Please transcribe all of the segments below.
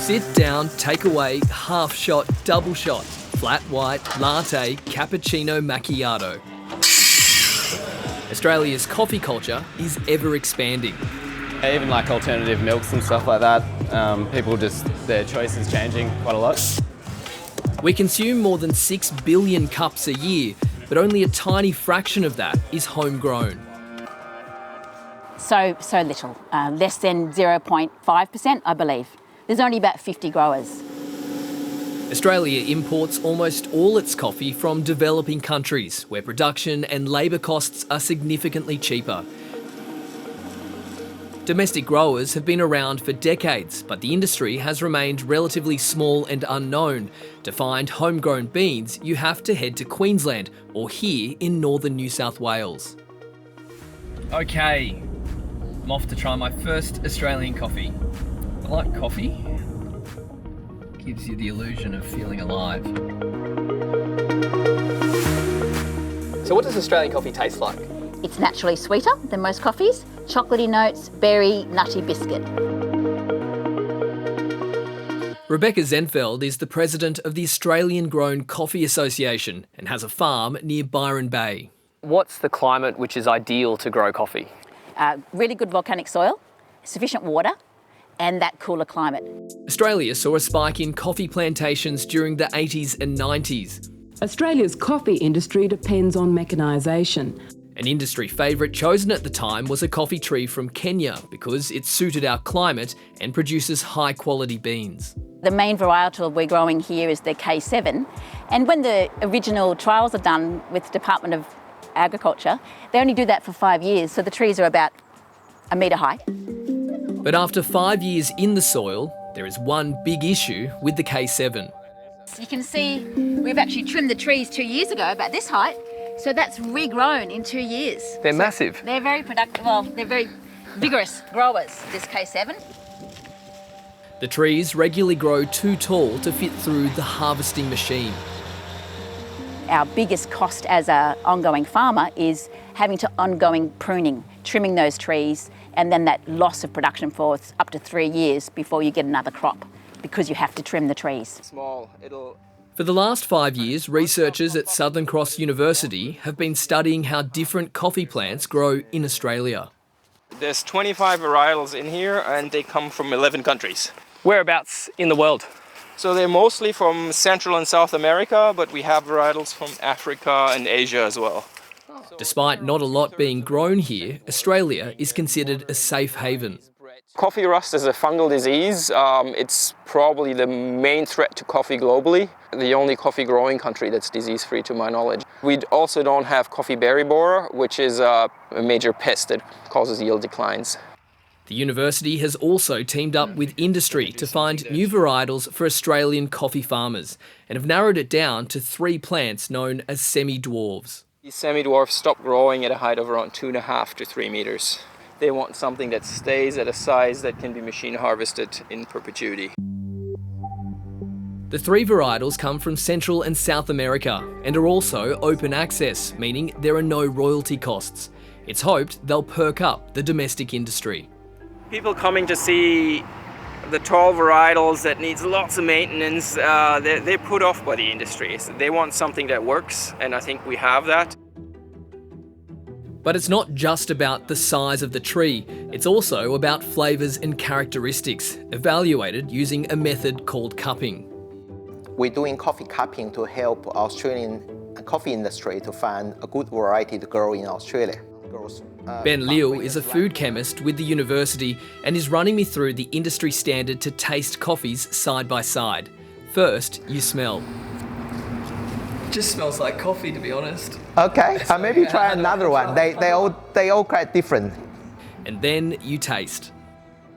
Sit down, take away, half shot, double shot, flat white, latte, cappuccino, macchiato. Australia's coffee culture is ever expanding. Even like alternative milks and stuff like that, their choice is changing quite a lot. We consume more than 6 billion cups a year, but only a tiny fraction of that is homegrown. So little, less than 0.5%, I believe. There's only about 50 growers. Australia imports almost all its coffee from developing countries, where production and labour costs are significantly cheaper. Domestic growers have been around for decades, but the industry has remained relatively small and unknown. To find homegrown beans, you have to head to Queensland or here in northern New South Wales. Okay, I'm off to try my first Australian coffee. I like coffee. Gives you the illusion of feeling alive. So what does Australian coffee taste like? It's naturally sweeter than most coffees. Chocolatey notes, berry, nutty biscuit. Rebecca Zenfeld is the president of the Australian Grown Coffee Association and has a farm near Byron Bay. What's the climate which is ideal to grow coffee? Really good volcanic soil, sufficient water, and that cooler climate. Australia saw a spike in coffee plantations during the 80s and 90s. Australia's coffee industry depends on mechanisation. An industry favourite chosen at the time was a coffee tree from Kenya because it suited our climate and produces high-quality beans. The main varietal we're growing here is the K7, and when the original trials are done with the Department of Agriculture, they only do that for 5 years, so the trees are about a metre high. But after 5 years in the soil, there is one big issue with the K7. You can see we've actually trimmed the trees 2 years ago, about this height, so that's regrown in 2 years. They're massive. They're very productive, well, they're very vigorous growers, this K7. The trees regularly grow too tall to fit through the harvesting machine. Our biggest cost as an ongoing farmer is having to ongoing pruning, trimming those trees, and then that loss of production for up to 3 years before you get another crop, because you have to trim the trees. For the last 5 years, researchers at Southern Cross University have been studying how different coffee plants grow in Australia. There's 25 varietals in here and they come from 11 countries. Whereabouts in the world? So they're mostly from Central and South America, but we have varietals from Africa and Asia as well. Despite not a lot being grown here, Australia is considered a safe haven. Coffee rust is a fungal disease. It's probably the main threat to coffee globally. The only coffee growing country that's disease-free to my knowledge. We also don't have coffee berry borer, which is a major pest that causes yield declines. The university has also teamed up with industry to find new varietals for Australian coffee farmers and have narrowed it down to 3 plants known as semi-dwarves. These semi-dwarfs stop growing at a height of around 2.5 to 3 meters. They want something that stays at a size that can be machine harvested in perpetuity. The 3 varietals come from Central and South America and are also open access, meaning there are no royalty costs. It's hoped they'll perk up the domestic industry. People coming to see the tall varietals that needs lots of maintenance, they're put off by the industry. So they want something that works, and I think we have that. But it's not just about the size of the tree, it's also about flavours and characteristics, evaluated using a method called cupping. We're doing coffee cupping to help Australian coffee industry to find a good variety to grow in Australia. Ben Liu is a food chemist with the university and is running me through the industry standard to taste coffees side by side. First, you smell. It just smells like coffee, to be honest. Okay, maybe try another one. They all quite different. And then you taste.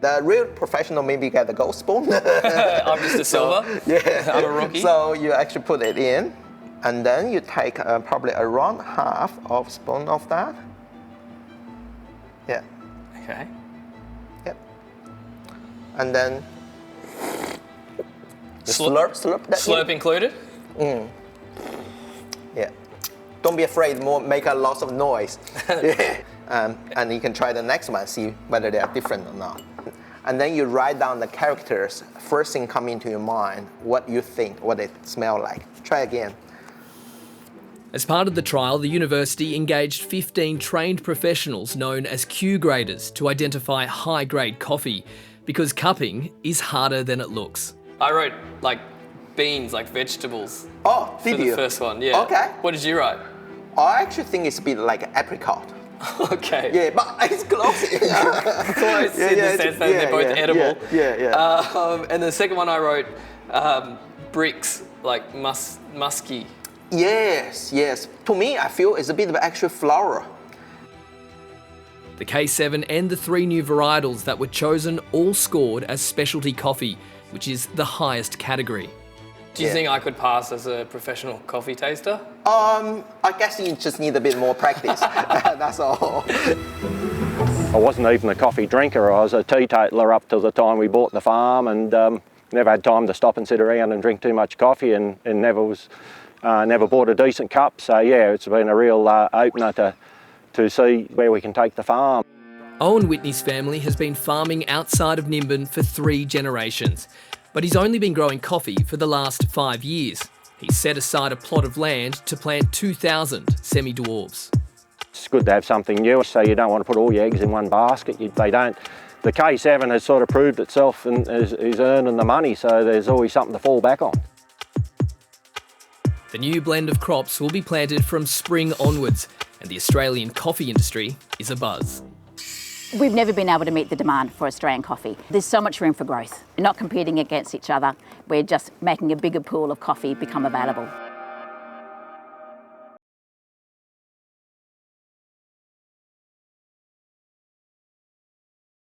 The real professional maybe get the gold spoon. I'm just a silver. Yeah, I'm a rookie. So you actually put it in, and then you take probably around half of spoon of that. Yeah. Okay. Yep. And then slurp that. Slurp included? Yeah. Don't be afraid. Make a lot of noise. Yeah. And you can try the next one, see whether they are different or not. and then you write down the characters. First thing come into your mind, what you think, what it smell like. Try again. As part of the trial, the university engaged 15 trained professionals known as Q graders to identify high-grade coffee, because cupping is harder than it looks. I wrote like beans, like vegetables. Oh, for did you? the first one, yeah. Okay. What did you write? I actually think it's a bit like apricot. Okay. Yeah, but it's close. Close in the sense that they're both edible. Yeah. And the second one I wrote bricks, like musky. Yes. To me, I feel it's a bit of actual flower. The K7 and the 3 new varietals that were chosen all scored as specialty coffee, which is the highest category. Do you think I could pass as a professional coffee taster? I guess you just need a bit more practice. That's all. I wasn't even a coffee drinker. I was a teetotaler up till the time we bought the farm, and never had time to stop and sit around and drink too much coffee, and never bought a decent cup. So yeah, it's been a real opener to see where we can take the farm. Owen Whitney's family has been farming outside of Nimbin for 3 generations, but he's only been growing coffee for the last 5 years. He's set aside a plot of land to plant 2,000 semi-dwarves. It's good to have something new, so you don't want to put all your eggs in one basket. The K7 has sort of proved itself and is earning the money, so there's always something to fall back on. The new blend of crops will be planted from spring onwards, and the Australian coffee industry is abuzz. We've never been able to meet the demand for Australian coffee. There's so much room for growth. We're not competing against each other, we're just making a bigger pool of coffee become available.